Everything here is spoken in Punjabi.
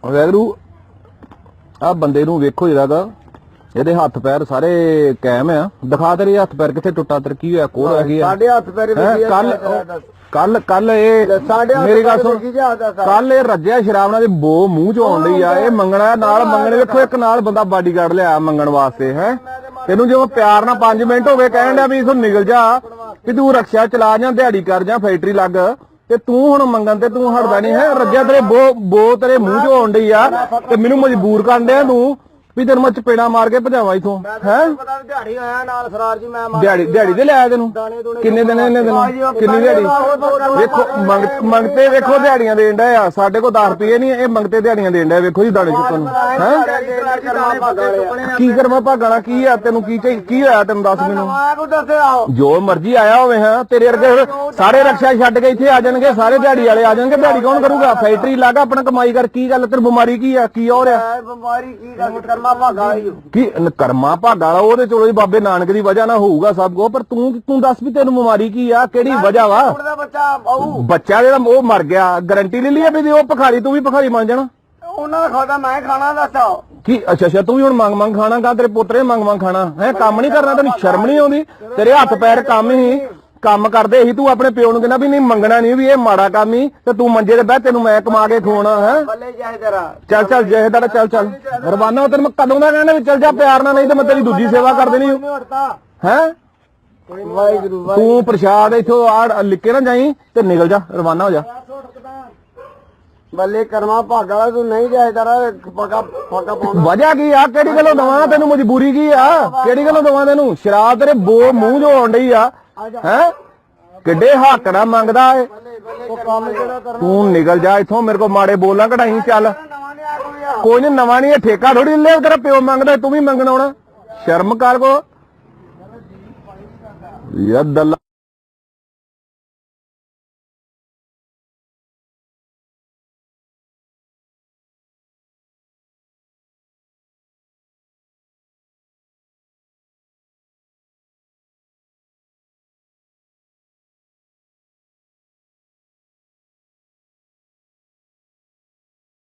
ਵੈਗਰੂ ਆ ਬੰਦੇ ਨੂੰ ਵੇਖੋ ਜਰਾ ਇਹਦੇ ਹੱਥ ਪੈਰ ਸਾਰੇ ਕਾਇਮ ਆ। ਦਿਖਾ ਤੇਰੇ ਹੱਥ ਪੈਰ ਕਿੱਥੇ ਟੁੱਟਾ ਤੇਰ ਕੀ ਹੋਇਆ ਕੋਲ ਹੈਗੀ ਆ ਸਾਡੇ ਹੱਥ ਪੈਰ ਕੱਲ ਇਹ ਮੇਰੀ ਗੱਲ ਸੁਣ ਕੱਲ ਇਹ ਰੱਜਿਆ ਸ਼ਰਾਬ ਨਾਲ ਬੋ ਮੂੰਹ ਚ ਆਉਣ ਡਈ ਆ। ਇਹ ਮੰਗਣਾ ਨਾਲ ਮੰਗਣੇ ਵੇਖੋ ਇੱਕ ਨਾਲ ਬੰਦਾ ਬਾਡੀਗਾਰਡ ਲਿਆ ਮੰਗਣ ਵਾਸਤੇ ਹੈ। ਤੈਨੂੰ ਜਿਵੇਂ ਪਿਆਰ ਨਾਲ 5 ਮਿੰਟ ਹੋ ਗਏ ਕਹਿਣ ਡਿਆ ਵੀ ਇਥੋਂ ਨਿਕਲ ਜਾ ਵੀ ਤੂੰ ਰਕਸ਼ਾ ਚਲਾ ਜਾਂ ਦਿਹਾੜੀ ਕਰ ਜਾਂ ਫੈਕਟਰੀ ਲੱਗ ਤੇ ਤੂੰ ਹੁਣ ਮੰਗਣ ਤੇ ਤੂੰ ਹਟਦਾ ਨਹੀਂ ਹੈ। ਰੱਜਿਆ ਤੇਰੇ ਬੋ ਤੇਰੇ ਮੂੰਹ ਚ ਆਉਣ ਡਈ ਆ ਤੇ ਮੈਨੂੰ ਮਜਬੂਰ ਕਰਨ ਡਿਆ ਤੂੰ ਵੀ ਤੈਨੂੰ ਮੈਂ ਚਪੇੜਾ ਮਾਰ ਕੇ ਭਜਾਵਾਂ ਇਥੋਂ ਹੈ। ਦਿਹਾੜੀ ਆਇਆ ਨਾਲ ਸਰਾਰ ਜੀ ਮੈਂ ਦਿਹਾੜੀ ਤੇ ਲਿਆ ਤੈਨੂੰ ਕਿੰਨੇ ਦਿਨ ਇਹਨੇ ਤੈਨੂੰ ਕਿੰਨੀ ਦਿਹਾੜੀ ਵੇਖੋ ਮੰਗਤੇ ਵੇਖੋ ਦਿਹਾੜੀਆਂ ਦੇਣ ਡਏ ਆ। ਸਾਡੇ ਕੋਲ 10 ਰੁਪਏ ਨਹੀਂ ਇਹ ਮੰਗਤੇ ਦਿਹਾੜੀਆਂ ਦੇਣ ਡਏ ਵੇਖੋ ਜੀ ਦਾਣੇ ਚੁੱਕਣ ਨੂੰ ਹੈ। ਕੀ ਕਰਮਾ ਭਾਗਾਣਾ ਕੀ ਆ ਤੈਨੂੰ ਕੀ ਹੋਇਆ ਤੈਨੂੰ ਦੱਸ ਮੈਨੂੰ ਜੋ ਮਰਜ਼ੀ ਆਇਆ ਹੋਵੇ ਹੈ। ਤੇਰੇ ਵਰਗੇ ਸਾਰੇ ਰਕਸ਼ਾ ਛੱਡ ਕੇ ਇੱਥੇ ਆ ਜਾਣਗੇ ਸਾਰੇ ਦਿਹਾੜੀ ਵਾਲੇ ਆ ਜਾਣਗੇ। ਦਿਹਾੜੀ ਕੌਣ ਕਰੂਗਾ ਫੈਕਟਰੀ ਲੱਗਾ ਆਪਣਾ ਕਮਾਈ ਕਰ। ਕੀ ਗੱਲ ਤੇਰੀ ਬਿਮਾਰੀ ਕੀ ਆ ਕੀ ਹੋ ਰਿਹਾ ਬਿਮਾਰੀ ਕੀ ਕੀ ਕਰਮਾ ਭਾਗਾ ਵਾਲਾ ਉਹਦੇ ਚਲੋ ਜੀ ਬਾਬੇ ਨਾਨਕ ਦੀ ਵਜ੍ਹਾ ਨਾਲ ਹੋਊਗਾ ਸਭ ਕੁਝ ਪਰ ਤੂੰ ਦੱਸ ਵੀ ਤੈਨੂੰ ਬਿਮਾਰੀ ਕੀ ਆ ਕਿਹੜੀ ਵਜ੍ਹਾ ਵਾ। ਬੱਚਾ ਜਿਹੜਾ ਉਹ ਮਰ ਗਿਆ ਗਾਰੰਟੀ ਲੈ ਲਈ ਆ ਵੀ ਉਹ ਭਖਾਰੀ ਤੂੰ ਵੀ ਭਖਾਰੀ ਬਣ ਜਾਣਾ। ਉਹਨਾਂ ਦਾ ਖਾਦਾ ਮੈਂ ਖਾਣਾ ਦੱਸੋ ਕੀ ਅੱਛਾ ਤੂੰ ਵੀ ਹੁਣ ਮੰਗ ਖਾਣਾ ਗਾ ਤੇਰੇ ਪੋਤਰੇ ਮੰਗ ਖਾਣਾ ਹੈ। ਕੰਮ ਨਹੀਂ ਕਰਨਾ ਤੈਨੂੰ ਸ਼ਰਮ ਨਹੀਂ ਆਉਂਦੀ। ਤੇਰੇ ਹੱਥ ਪੈਰ ਕੰਮ ਕਰਦੇ ਸੀ ਤੂੰ ਆਪਣੇ ਪਿਓ ਨੂੰ ਕਹਿੰਦਾ ਵੀ ਨਹੀਂ ਮੰਗਣਾ ਨਹੀਂ ਵੀ ਇਹ ਮਾੜਾ ਕੰਮ ਹੀ ਤੇ ਤੂੰ ਮੰਜੇ ਤੇ ਬਹਿ ਤੈਨੂੰ ਮੈਂ ਕਮਾ ਕੇ ਖਵਾਉਣਾ ਹੈ। ਚੱਲ ਜਹੇਦਾਰ ਚੱਲ ਰਵਾਨਾ ਤੈਨੂੰ ਮੈਂ ਕਦੋਂ ਦਾ ਕਹਿਣਾ ਵੀ ਚੱਲ ਜਾ ਪਿਆਰ ਨਾਲ ਨਹੀਂ ਤੇ ਮੈਂ ਤੇਰੀ ਦੂਜੀ ਸੇਵਾ ਕਰ ਦੇਣੀ ਹੈ। ਤੂੰ ਪ੍ਰਸ਼ਾਦ ਇੱਥੋਂ ਆ ਲਿਖ ਨਾ ਜਾਈ ਤੇ ਨਿਕਲ ਜਾ ਰਵਾਨਾ ਹੋ ਜਾ। ਬੱਲੇ ਕਰਮਾ ਭਾਗਾ ਵਾਲਾ ਤੂੰ ਨਹੀਂ ਜਾਇਦਾਰ ਫਾਕਾ ਪਾਉਣਾ ਵਜ੍ਹਾ ਕੀ ਆ ਕਿਹੜੀ ਗੱਲੋਂ ਦਵਾਂ ਤੈਨੂੰ ਮਜਬੂਰੀ ਕੀ ਆ ਕਿਹੜੀ ਗੱਲੋਂ ਦਵਾਂ ਤੈਨੂੰ ਸ਼ਰਾਬ ਤੇਰੇ ਬੋ ਮੂੰਹ ਜੋ ਆਉਣ ਡਈ ਆ ਹੈ। ਕਿੱਡੇ ਹੱਕ ਨਾਲ ਮੰਗਦਾ ਏ ਤੂੰ ਨਿਕਲ ਜਾ ਇੱਥੋਂ ਮੇਰੇ ਕੋਲ ਮਾੜੇ ਬੋਲਾਂ ਕਢਾਈ ਚੱਲ ਕੋਈ ਨਹੀਂ ਨਵਾਂ ਨਹੀਂ ਠੇਕਾ ਥੋੜੀ ਲੈ ਤੇਰਾ ਪਿਓ ਮੰਗਦਾ ਤੂੰ ਵੀ ਮੰਗਣ ਆਉਣਾ ਸ਼ਰਮ ਕਰ ਕੋ ਯਾਰ